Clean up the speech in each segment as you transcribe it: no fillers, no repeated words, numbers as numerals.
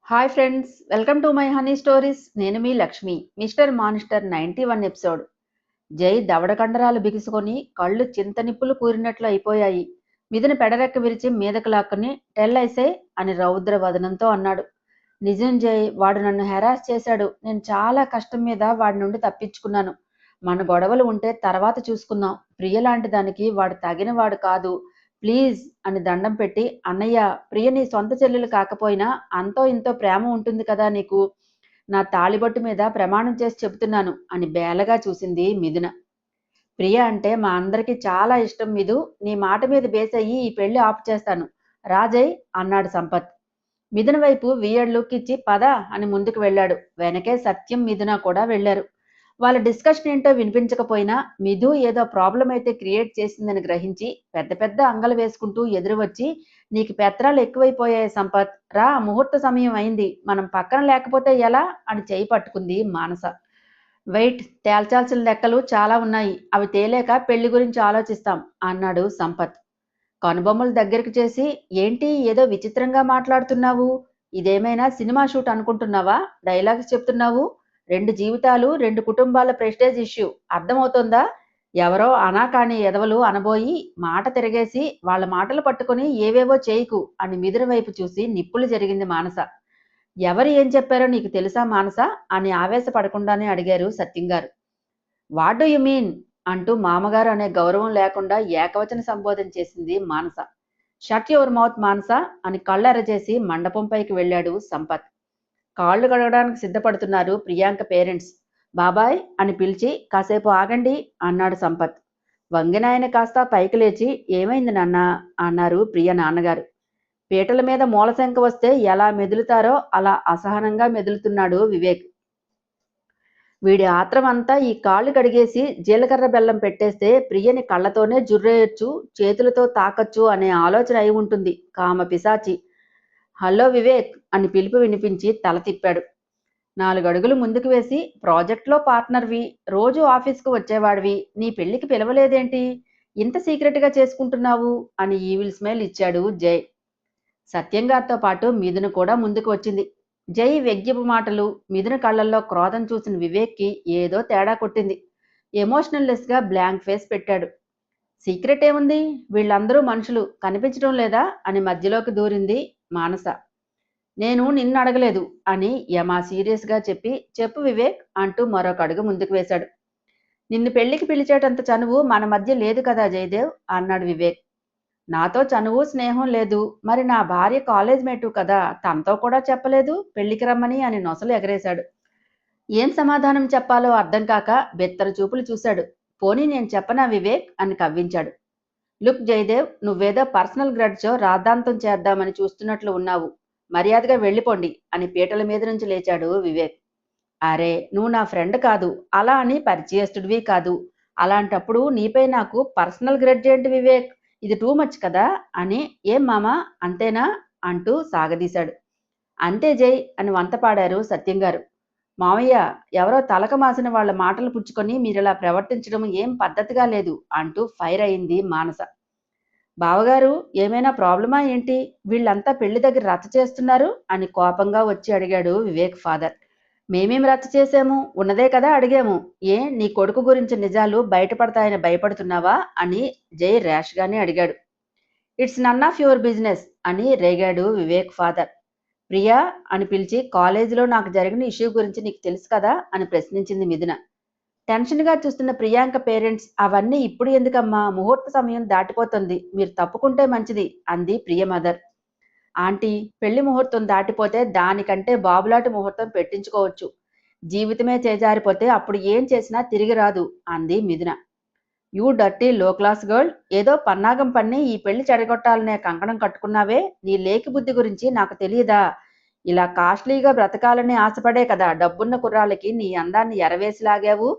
Hi friends, welcome to my honey stories. నేను మీ Lakshmi. Mister monster 91 episode. జై దవడ కండరాలు బిగుసుకొని కళ్ళు చింతనిప్పులు కూరినట్లు అయిపోయాయి. మిదిన పెడరెక్క విరిచి మీదకు లాక్కుని టెల్లైసే అని రౌద్ర వదనంతో అన్నాడు. నిజం జై, వాడు నన్ను హెరాస్ చేశాడు. నేను చాలా కష్టం మీద వాడి నుండి తప్పించుకున్నాను. మన గొడవలు ఉంటే తర్వాత చూసుకుందాం. ప్రియ లాంటి దానికి వాడు తగినవాడు కాదు. ప్లీజ్ అని దండం పెట్టి, అన్నయ్య, ప్రియ నీ సొంత చెల్లెలు కాకపోయినా అంతో ఇంతో ప్రేమ ఉంటుంది కదా నీకు. నా తాళిబొట్టు మీద ప్రమాణం చేసి చెబుతున్నాను అని బేలగా చూసింది మిథున. ప్రియ అంటే మా అందరికీ చాలా ఇష్టం మిథు. నీ మాట మీద బేసయ్యి ఈ పెళ్లి ఆపు చేస్తాను రాజయ్ అన్నాడు సంపత్. మిథున వైపు వియర్డ్ లుక్ ఇచ్చి పద అని ముందుకు వెళ్ళాడు. వెనకే సత్యం, మిథున కూడా వెళ్లారు. వాళ్ళ డిస్కషన్ ఏంటో వినిపించకపోయినా మిథు ఏదో ప్రాబ్లం అయితే క్రియేట్ చేసిందని గ్రహించి పెద్ద పెద్ద అంగలు వేసుకుంటూ ఎదురు వచ్చి, నీకు పెత్రాలు ఎక్కువైపోయాయి సంపత్, రా ముహూర్త సమయం అయింది, మనం పక్కన లేకపోతే ఎలా అని చేయి పట్టుకుంది మానస. వెయిట్, తేల్చాల్సిన లెక్కలు చాలా ఉన్నాయి, అవి తేలేక పెళ్లి గురించి ఆలోచిస్తాం అన్నాడు సంపత్. కనుబొమ్మలు దగ్గరికి చేసి, ఏంటి ఏదో విచిత్రంగా మాట్లాడుతున్నావు, ఇదేమైనా సినిమా షూట్ అనుకుంటున్నావా, డైలాగ్స్ చెప్తున్నావు, 2 జీవితాలు 2 కుటుంబాల ప్రెస్టేజ్ ఇష్యూ, అర్థమవుతోందా? ఎవరో అనాకాని ఎదవలు అనబోయి మాట తిరగేసి వాళ్ళ మాటలు పట్టుకుని ఏవేవో చేయకు అని మిథున వైపు చూసి నిప్పులు జరిగింది మానస. ఎవరు ఏం చెప్పారో నీకు తెలుసా మానస అని ఆవేశపడకుండానే అడిగారు సత్యంగారు. వాట్ డూ యు మీన్ అంటూ మామగారు అనే గౌరవం లేకుండా ఏకవచన సంబోధన చేసింది మానస. షట్ యువర్ మౌత్ మానస అని కళ్ళెరచేసి మండపంపైకి వెళ్ళాడు సంపత్. కాళ్ళు కడగడానికి సిద్ధపడుతున్నారు ప్రియాంక పేరెంట్స్. బాబాయ్ అని పిలిచి, కాసేపు ఆగండి అన్నాడు సంపత్. వంగినాయన కాస్త పైకి లేచి, ఏమైంది నాన్న అన్నారు ప్రియ నాన్నగారు. పీటల మీద మూలశంక వస్తే ఎలా మెదులుతారో అలా అసహనంగా మెదులుతున్నాడు వివేక్. వీడి ఆత్రం అంతా ఈ కాళ్ళు కడిగేసి జీలకర్ర బెల్లం పెట్టేస్తే ప్రియని కళ్ళతోనే జుర్రేయొచ్చు, చేతులతో తాకచ్చు అనే ఆలోచన అయి ఉంటుంది కామ పిశాచి. హలో వివేక్ అని పిలుపు వినిపించి తల తిప్పాడు. 4 అడుగులు ముందుకు వేసి, ప్రాజెక్ట్లో పార్ట్నర్వి, రోజు ఆఫీస్కు వచ్చేవాడివి, నీ పెళ్లికి పిలవలేదేంటి, ఇంత సీక్రెట్గా చేసుకుంటున్నావు అని ఈవిల్ స్మైల్ ఇచ్చాడు జై. సత్యంగారితో పాటు మిథున కూడా ముందుకు వచ్చింది. జై వ్యగ్యపు మాటలు, మిథున కళ్ళల్లో క్రోధం చూసిన వివేక్కి ఏదో తేడా కొట్టింది. ఎమోషనల్లెస్గా బ్లాంక్ ఫేస్ పెట్టాడు. సీక్రెట్ ఏముంది, వీళ్ళందరూ మనుషులు కనిపించడం లేదా అని మధ్యలోకి దూరింది మానస. నేను నిన్ను అడగలేదు అని యమా సీరియస్గా చెప్పి, చెప్పు వివేక్ అంటూ మరొక అడుగు ముందుకు వేశాడు. నిన్ను పెళ్లికి పిలిచేటంత చనువు మన మధ్య లేదు కదా జయదేవ్ అన్నాడు వివేక్. నాతో చనువు స్నేహం లేదు, మరి నా భార్య కాలేజ్ మేటు కదా, తనతో కూడా చెప్పలేదు పెళ్లికి రమ్మని అని నొసలు ఎగరేశాడు. ఏం సమాధానం చెప్పాలో అర్థం కాక బెత్తర చూపులు చూశాడు. పోనీ నేను చెప్పనా వివేక్ అని కవ్వించాడు. లుక్ జయదేవ్, నువ్వేదో పర్సనల్ గ్రడ్జో రాద్ధాంతం చేద్దామని చూస్తున్నట్లు ఉన్నావు, మర్యాదగా వెళ్ళిపోండి అని పీటల మీద నుంచి లేచాడు వివేక్. అరే, నువ్వు నా ఫ్రెండ్ కాదు, అలా అని పరిచయస్తుడివి కాదు, అలాంటప్పుడు నీపై నాకు పర్సనల్ గ్రడ్జ్ ఏంటి వివేక్, ఇది టూ మచ్ కదా అని. ఏం మామా అంతేనా అంటూ సాగదీశాడు. అంతే జై అని వంతపాడారు సత్యంగారు. మావయ్య, ఎవరో తలక మాసిన వాళ్ళ మాటలు పుచ్చుకొని మీరిలా ప్రవర్తించడం ఏం పద్ధతిగా లేదు అంటూ ఫైర్ అయింది మానస. బావగారు, ఏమైనా ప్రాబ్లమా ఏంటి, వీళ్ళంతా పెళ్లి దగ్గర రచ్చ చేస్తున్నారు అని కోపంగా వచ్చి అడిగాడు వివేక్ ఫాదర్. మేమేం రచ్చ చేశాము, ఉన్నదే కదా అడిగాము, ఏ నీ కొడుకు గురించి నిజాలు బయటపడతాయని భయపడుతున్నావా అని జై ర్యాష్గానే అడిగాడు. It's none of your business అని రేగాడు వివేక్ ఫాదర్. ప్రియా అని పిలిచి, కాలేజీలో నాకు జరిగిన ఇష్యూ గురించి నీకు తెలుసు కదా అని ప్రశ్నించింది మిథున. టెన్షన్గా చూస్తున్న ప్రియాంక పేరెంట్స్, అవన్నీ ఇప్పుడు ఎందుకమ్మా, ముహూర్త సమయం దాటిపోతుంది, మీరు తప్పుకుంటే మంచిది అంది ప్రియ మదర్. ఆంటీ, పెళ్లి ముహూర్తం దాటిపోతే దానికంటే బాబులాంటి ముహూర్తం పెట్టించుకోవచ్చు, జీవితమే చేజారిపోతే అప్పుడు ఏం చేసినా తిరిగి రాదు అంది మిథున. యూ డర్టీ లో క్లాస్ గర్ల్, ఏదో పన్నాగం పన్ని ఈ పెళ్లి చెడగొట్టాలనే కంకణం కట్టుకున్నావే, నీ లేకి బుద్ధి గురించి నాకు తెలియదా, ఇలా కాస్ట్లీగా బ్రతకాలని ఆశపడే కదా డబ్బున్న కుర్రాళ్ళకి నీ అందాన్ని ఎరవేసి లాగావు.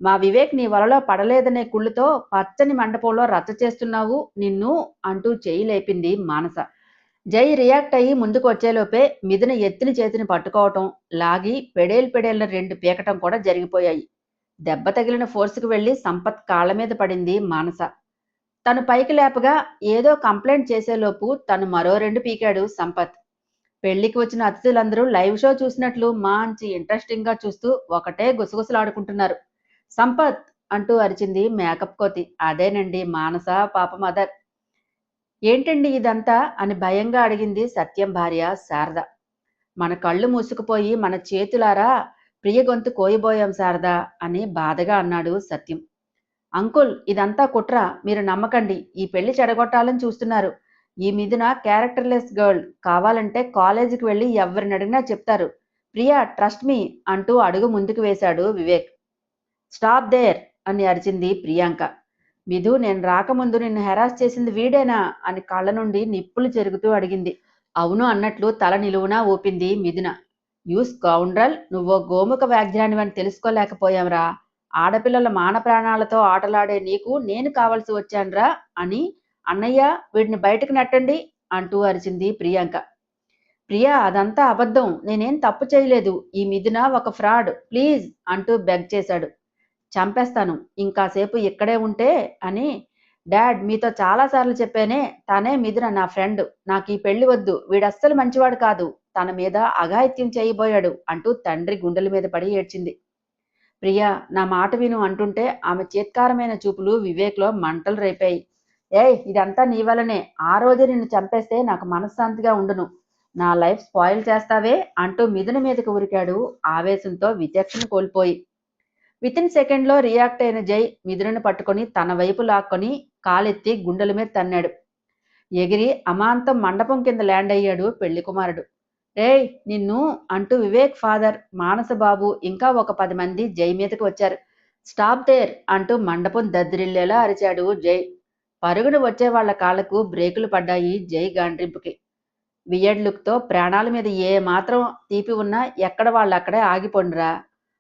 మా వివేక్ నీ వలలో పడలేదనే కుళ్ళుతో పచ్చని మండపంలో రచ్చ చేస్తున్నావు నిన్ను అంటూ చేయి లేపింది మానస. జై రియాక్ట్ అయ్యి ముందుకు వచ్చేలోపే మిథున ఎత్తిన చేతిని పట్టుకోవటం, లాగి పెడేళ్ళ 2 పీకటం కూడా జరిగిపోయాయి. దెబ్బ తగిలిన ఫోర్సుకు వెళ్లి సంపత్ కాళ్ల మీద పడింది మానస. తను పైకి లేపగా ఏదో కంప్లైంట్ చేసేలోపు తను మరో 2 పీకాడు సంపత్. పెళ్లికి వచ్చిన అతిథులందరూ లైవ్ షో చూసినట్లు మంచి ఇంట్రెస్టింగ్ గా చూస్తూ ఒకటే గుసగుసలాడుకుంటున్నారు. సంపత్ అంటూ అరిచింది మేకప్ కోతి. అదేనండి మానస పాప మదర్. ఏంటండి ఇదంతా అని భయంగా అడిగింది సత్యం భార్య శారద. మన కళ్ళు మూసుకుపోయి మన చేతులారా ప్రియ గొంతు కోయబోయాం శారదా అని బాధగా అన్నాడు సత్యం. అంకుల్ ఇదంతా కుట్ర, మీరు నమ్మకండి. ఈ పెళ్లి చెడగొట్టాలని చూస్తున్నారు. ఈ మిథున క్యారెక్టర్లెస్ గర్ల్. కావాలంటే కాలేజీకి వెళ్ళి ఎవరిని అడిగినా చెప్తారు. ప్రియా ట్రస్ట్ మీ అంటూ అడుగు ముందుకు వేశాడు వివేక్. స్టాప్ దేర్ అని అరిచింది ప్రియాంక. మిథు నేను రాకముందు నిన్ను హెరాస్ చేసింది వీడేనా అని కళ్ళ నుండి నిప్పులు చెరుగుతూ అడిగింది. అవును అన్నట్లు తల నిలువునా ఊపింది మిథున. యూ స్కౌండ్రల్, నువ్వో గోముఖ వ్యాఘ్రానివని తెలుసుకోలేకపోయాంరా. ఆడపిల్లల మాన ప్రాణాలతో ఆటలాడే నీకు నేను కావలసి వచ్చాన్రా అని. అన్నయ్య వీడిని బయటకు నెట్టండి అంటూ అరిచింది ప్రియాంక. ప్రియా అదంతా అబద్ధం, నేనేం తప్పు చేయలేదు. ఈ మిథున ఒక ఫ్రాడ్, ప్లీజ్ అంటూ బెగ్ చేశాడు. చంపేస్తాను ఇంకాసేపు ఇక్కడే ఉంటే అని. డాడ్ మీతో చాలాసార్లు చెప్పానే, తనే మిథున నా ఫ్రెండ్. నాకు ఈ పెళ్లి వద్దు, వీడస్సలు మంచివాడు కాదు, తన మీద అఘాయిత్యం చేయబోయాడు అంటూ తండ్రి గుండెల మీద పడి ఏడ్చింది. ప్రియా నా మాట విను అంటుంటే ఆమె చీత్కారమైన చూపులు వివేక్లో మంటలు రేపాయి. ఏయ్ ఇదంతా నీ వల్లనే. ఆ రోజే నిన్ను చంపేస్తే నాకు మనశ్శాంతిగా ఉండును. నా లైఫ్ స్పాయిల్ చేస్తావే అంటూ మిథున మీదకు ఉరికాడు ఆవేశంతో విచక్షణ కోల్పోయి. వితిన్ సెకండ్లో రియాక్ట్ అయిన జై మిథునను పట్టుకొని తన వైపు లాక్కొని కాలెత్తి గుండెల మీద తన్నాడు. ఎగిరి అమాంతం మండపం కింద ల్యాండ్ అయ్యాడు పెళ్లి కుమారుడు. రేయ్ నిన్ను అంటూ వివేక్ ఫాదర్, మానసబాబు ఇంకా ఒక 10 మంది జై మీదకి వచ్చారు. స్టాప్ దేర్ అంటూ మండపం దద్దిరిల్లేలా అరిచాడు జై. పరుగున వచ్చే వాళ్ల కాళ్లకు బ్రేకులు పడ్డాయి జై గాండ్రింపుకి. వియర్డ్ లుక్తో ప్రాణాల మీద ఏ మాత్రం తీపి ఉన్నా ఎక్కడ వాళ్ళక్కడే ఆగిపోండిరా.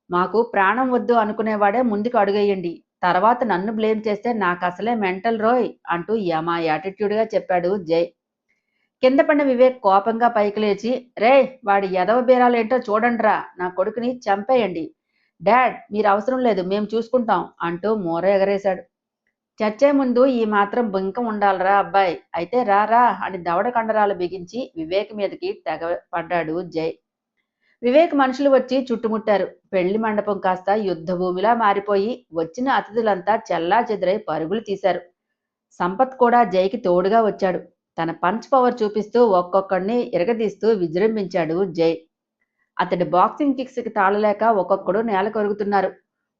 మాకు ప్రాణం వద్దు అనుకునేవాడే ముందుకు అడుగేయండి. తర్వాత నన్ను బ్లేమ్ చేస్తే నాకు అసలే మెంటల్ రోయ్ అంటూ యమా యాటిట్యూడ్గా చెప్పాడు జై. కింద పడిన వివేక్ కోపంగా పైకి లేచి, రే వాడి ఎదవ బీరాలేంటో చూడండిరా, నా కొడుకుని చంపేయండి. డాడ్ మీరు అవసరం లేదు, మేం చూసుకుంటాం అంటూ మూర ఎగరేశాడు. చచ్చే ముందు ఈ మాత్రం బింకం ఉండాలరా అబ్బాయి, అయితే రా అని దవడ కండరాలు బిగించి వివేక్ మీదకి తెగ పడ్డాడు జై. వివేక్ మనుషులు వచ్చి చుట్టుముట్టారు. పెళ్లి మండపం కాస్త యుద్ధ భూమిలా మారిపోయి వచ్చిన అతిథులంతా చెల్లా చెదురై పరుగులు తీశారు. సంపత్ కూడా జైకి తోడుగా వచ్చాడు. తన పంచ్ పవర్ చూపిస్తూ ఒక్కొక్కడిని ఇరగదీస్తూ విజృంభించాడు జై. అతడి బాక్సింగ్ కిక్స్కి తాళలేక ఒక్కొక్కడు నేల కొరుగుతున్నారు.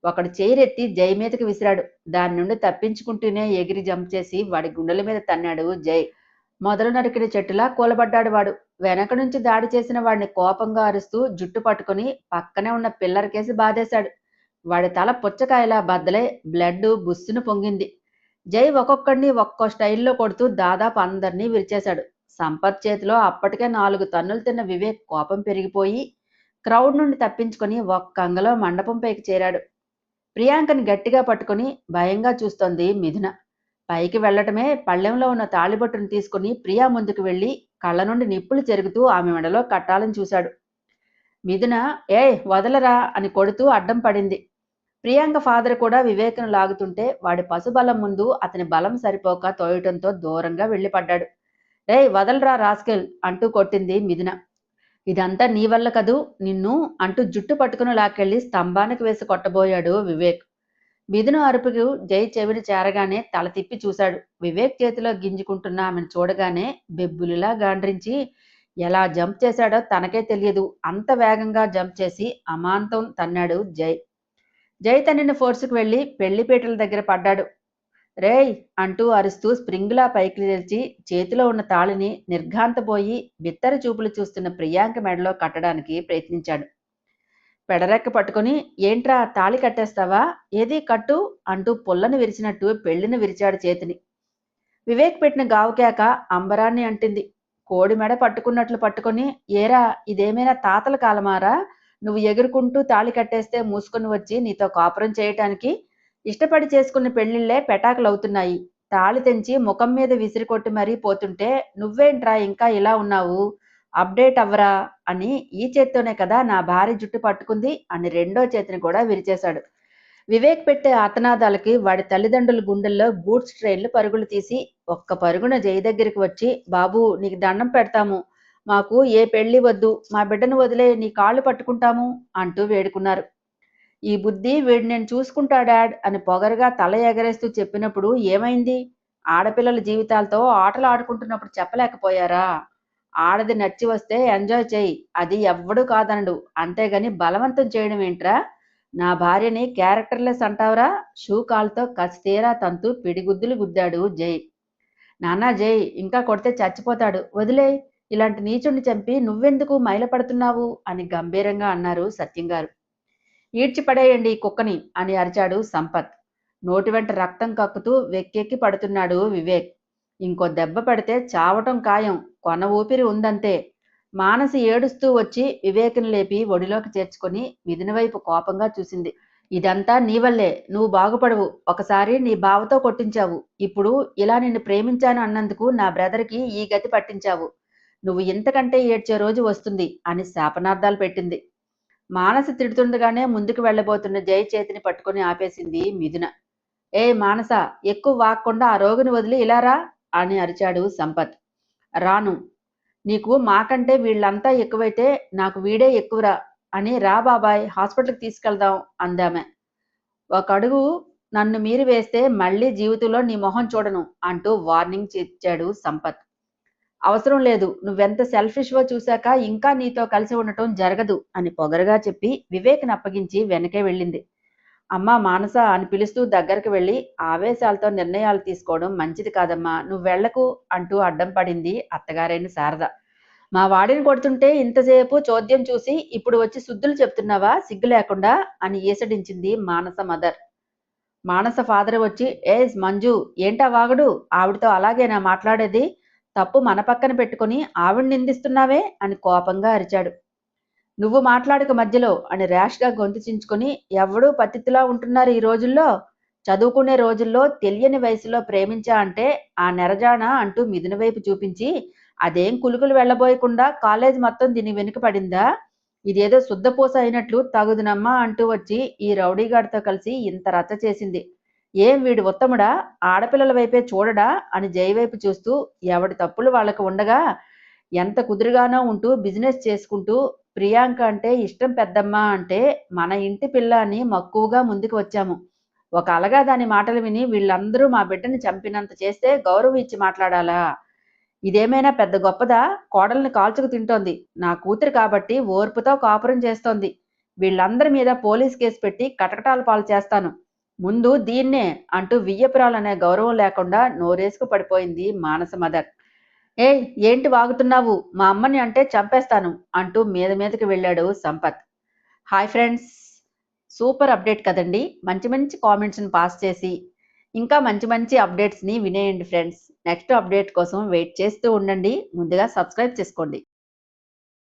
ఒకడు చేయిరెత్తి జై మీదకి విసిరాడు. దాని నుండి తప్పించుకుంటూనే ఎగిరి జంప్ చేసి వాడి గుండెల మీద తన్నాడు జై. మొదలు నరికిన చెట్టులా కూలబడ్డాడు వాడు. వెనక నుంచి దాడి చేసిన వాడిని కోపంగా అరుస్తూ జుట్టు పట్టుకుని పక్కనే ఉన్న పిల్లర్ కేసి బాధేశాడు. వాడి తల పుచ్చకాయలా బద్దలై బ్లడ్ బుస్సును పొంగింది. జై ఒక్కొక్కడిని ఒక్కో స్టైల్లో కొడుతూ దాదాపు అందరినీ విరిచేశాడు. సంపత్ చేతిలో అప్పటికే 4 తన్నులు తిన్న వివేక్ కోపం పెరిగిపోయి క్రౌడ్ నుండి తప్పించుకొని ఒక్కంగలో మండపం పైకి చేరాడు. ప్రియాంకని గట్టిగా పట్టుకుని భయంగా చూస్తోంది మిథున. పైకి వెళ్లటమే పళ్ళెంలో ఉన్న తాళిబొట్టును తీసుకుని ప్రియా ముందుకు వెళ్లి కళ్ళ నుండి నిప్పులు చెరుగుతూ ఆమె మెడలో కట్టాలని చూశాడు. మిథున వదలరా అని కొడుతూ అడ్డం పడింది. ప్రియాంక ఫాదర్ కూడా వివేక్ను లాగుతుంటే వాడి పశుబలం ముందు అతని బలం సరిపోక తోయటంతో దూరంగా వెళ్ళిపడ్డాడు. వదలరా రాస్కెల్ అంటూ కొట్టింది మిథున. ఇదంతా నీ వల్ల కదూ, నిన్ను అంటూ జుట్టు పట్టుకుని లాక్కెళ్లి స్తంభానికి వేసి కొట్టబోయాడు వివేక్. మిథున అరుపుకు జై చెవిని చేరగానే తల తిప్పి చూశాడు. వివేక్ చేతిలో గింజుకుంటున్న ఆమెను చూడగానే బెబ్బులిలా గాండ్రించి ఎలా జంప్ చేశాడో తనకే తెలియదు. అంత వేగంగా జంప్ చేసి అమాంతం తన్నాడు జై. జై తన్నిన ఫోర్సుకు వెళ్లి పెళ్లిపీటల దగ్గర పడ్డాడు. రేయ్ అంటూ అరుస్తూ స్ప్రింగ్లా పైకి లేచి చేతిలో ఉన్న తాళిని నిర్ఘాంతపోయి బిత్తర చూపులు చూస్తున్న ప్రియాంక మెడలో కట్టడానికి ప్రయత్నించాడు. పెడరెక్క పట్టుకుని ఏంట్రా తాళి కట్టేస్తావా, ఏది కట్టు అంటూ పుల్లను విరిచినట్టు పెళ్లిని విరిచాడు చేతిని. వివేక్ పెట్టిన గావుకేక అంబరాన్ని అంటింది. కోడి మెడ పట్టుకున్నట్లు పట్టుకుని, ఏరా ఇదేమైనా తాతల కాలమారా, నువ్వు ఎగురుకుంటూ తాళి కట్టేస్తే మూసుకుని వచ్చి నీతో కాపురం చేయటానికి? ఇష్టపడి చేసుకున్న పెళ్లిళ్లే పెటాకులవుతున్నాయి. తాళి తెంచి ముఖం మీద విసిరికొట్టి మరీ పోతుంటే నువ్వేంట్రా ఇంకా ఇలా ఉన్నావు, అప్డేట్ అవ్వరా అని ఈ చేత్తోనే కదా నా భార్య జుట్టు పట్టుకుంది అని రెండో చేతిని కూడా విరిచేశాడు. వివేక్ పెట్టే ఆర్తనాదాలకి వాడి తల్లిదండ్రుల గుండెల్లో గూడ్స్ ట్రైన్లు పరుగులు తీసి ఒక్క పరుగున జై దగ్గరికి వచ్చి, బాబు నీకు దండం పెడతాము, మాకు ఏ పెళ్లి వద్దు, మా బిడ్డను వదిలే, నీ కాళ్ళు పట్టుకుంటాము అంటూ వేడుకున్నారు. ఈ బుద్ధి వీడు నేను చూసుకుంటా డాడ్ అని పొగరుగా తల ఎగరేస్తూ చెప్పినప్పుడు ఏమైంది? ఆడపిల్లల జీవితాలతో ఆటలు ఆడుకుంటున్నప్పుడు చెప్పలేకపోయారా? ఆడది నచ్చి వస్తే ఎంజాయ్ చెయ్యి, అది ఎవ్వడూ కాదనడు, అంతేగాని బలవంతం చేయడం ఏంట్రా? నా భార్యని క్యారెక్టర్లెస్ అంటావురా? షూ కాల్తో కసితీరా తంతు పిడిగుద్దులు గుద్దాడు జై. నాన్నా జై, ఇంకా కొడితే చచ్చిపోతాడు, వదిలేయ్, ఇలాంటి నీచుణ్ణి చంపి నువ్వెందుకు మైలపడుతున్నావు అని గంభీరంగా అన్నారు సత్యంగారు. ఈడ్చిపడేయండి ఈ కుక్కని అని అరిచాడు సంపత్. నోటి వెంట రక్తం కక్కుతూ వెక్కెక్కి పడుతున్నాడు వివేక్. ఇంకో దెబ్బ పడితే చావటం ఖాయం, కొన ఊపిరి ఉందంతే. మానసి ఏడుస్తూ వచ్చి వివేక్ని లేపి ఒడిలోకి చేర్చుకొని మిథున వైపు కోపంగా చూసింది. ఇదంతా నీ వల్లే, నువ్వు బాగుపడవు. ఒకసారి నీ బావతో కొట్టించావు, ఇప్పుడు ఇలా నిన్ను ప్రేమించాను అన్నందుకు నా బ్రదర్కి ఈ గతి పట్టించావు. నువ్వు ఇంతకంటే ఏడ్చే రోజు వస్తుంది అని శాపనార్థాలు పెట్టింది. మానస తిడుతుండగానే ముందుకు వెళ్ళబోతున్న జై చేతిని పట్టుకుని ఆపేసింది మిథున. ఏ మానస, ఎక్కువ వాక్కుండా ఆ రోగిని వదిలి ఇలా రా అని అరిచాడు సంపత్. రాను. నీకు మాకంటే వీళ్ళంతా ఎక్కువైతే నాకు వీడే ఎక్కువరా అని, రా బాబాయ్ హాస్పిటల్కి తీసుకెళ్దాం అందామె. ఒక అడుగు నన్ను మీరి వేస్తే మళ్ళీ జీవితంలో నీ మొహం చూడను అంటూ వార్నింగ్ ఇచ్చాడు సంపత్. అవసరం లేదు, నువ్వెంత సెల్ఫిష్‌వో చూశాక ఇంకా నీతో కలిసి ఉండటం జరగదు అని పొగరుగా చెప్పి వివేక్‌ని అప్పగించి వెనకే వెళ్ళింది. అమ్మా మానస అని పిలుస్తూ దగ్గరకు వెళ్ళి, ఆవేశాలతో నిర్ణయాలు తీసుకోవడం మంచిది కాదమ్మా, నువ్వెళ్ళకు అంటూ అడ్డం పడింది అత్తగారైన శారద. మా వాడిని కొడుతుంటే ఇంతసేపు చోద్యం చూసి ఇప్పుడు వచ్చి శుద్ధులు చెప్తున్నావా సిగ్గు లేకుండా అని ఈసడించింది మానస మదర్. మానస ఫాదర్ వచ్చి, ఏయ్ మంజు, ఏంటా వాగుడు? ఆవిడతో అలాగేనా మాట్లాడేది? తప్పు మన పక్కన పెట్టుకుని ఆవిడ నిందిస్తున్నావే అని కోపంగా అరిచాడు. నువ్వు మాట్లాడక మధ్యలో అని ర్యాష్గా గొంతు చించుకొని, ఎవడూ పతితిలా ఉంటున్నారు ఈ రోజుల్లో? చదువుకునే రోజుల్లో తెలియని వయసులో ప్రేమించా అంటే ఆ నెరజాన అంటూ మిథున వైపు చూపించి, అదేం కులుకులు వెళ్ళబోయకుండా కాలేజ్ మొత్తం దీని వెనుక పడిందా? ఇదేదో శుద్ధపూస అయినట్లు తగుదునమ్మా అంటూ వచ్చి ఈ రౌడీగాడితో కలిసి ఇంత రచ్చ చేసింది. ఏం వీడు ఉత్తముడా? ఆడపిల్లల వైపే చూడడా అని జై వైపు చూస్తూ, ఎవడి తప్పులు వాళ్ళకు ఉండగా ఎంత కుదురుగానో ఉంటూ బిజినెస్ చేసుకుంటూ, ప్రియాంక అంటే ఇష్టం పెద్దమ్మ అంటే మన ఇంటి పిల్ల అని మక్కువగా ముందుకు వచ్చాము. ఒక అలగా దాని మాటలు విని వీళ్ళందరూ మా బిడ్డని చంపినంత చేస్తే గౌరవం ఇచ్చి మాట్లాడాలా? ఇదేమైనా పెద్ద గొప్పదా? కోడల్ని కాల్చుకు తింటోంది. నా కూతురు కాబట్టి ఓర్పుతో కాపురం చేస్తోంది. వీళ్ళందరి మీద పోలీస్ కేసు పెట్టి కటకటాల పాలు చేస్తాను. ముందు దీన్నే అంటూ వియ్యపురాలనే గౌరవం లేకుండా నోరేసుకు పడిపోయింది మానస మదర్. ఏయ్ ఏంటి వాగుతున్నావు? మా అమ్మని అంటే చంపేస్తాను అంటూ మీద మీదకి వెళ్ళాడు Sampath. Hi friends, super update కదండి. మంచి మంచి కామెంట్స్ని పాస్ చేసి ఇంకా మంచి మంచి అప్డేట్స్ని వినేయండి ఫ్రెండ్స్. నెక్స్ట్ అప్డేట్ కోసం వెయిట్ చేస్తూ ఉండండి. ముందుగా సబ్స్క్రైబ్ చేసుకోండి.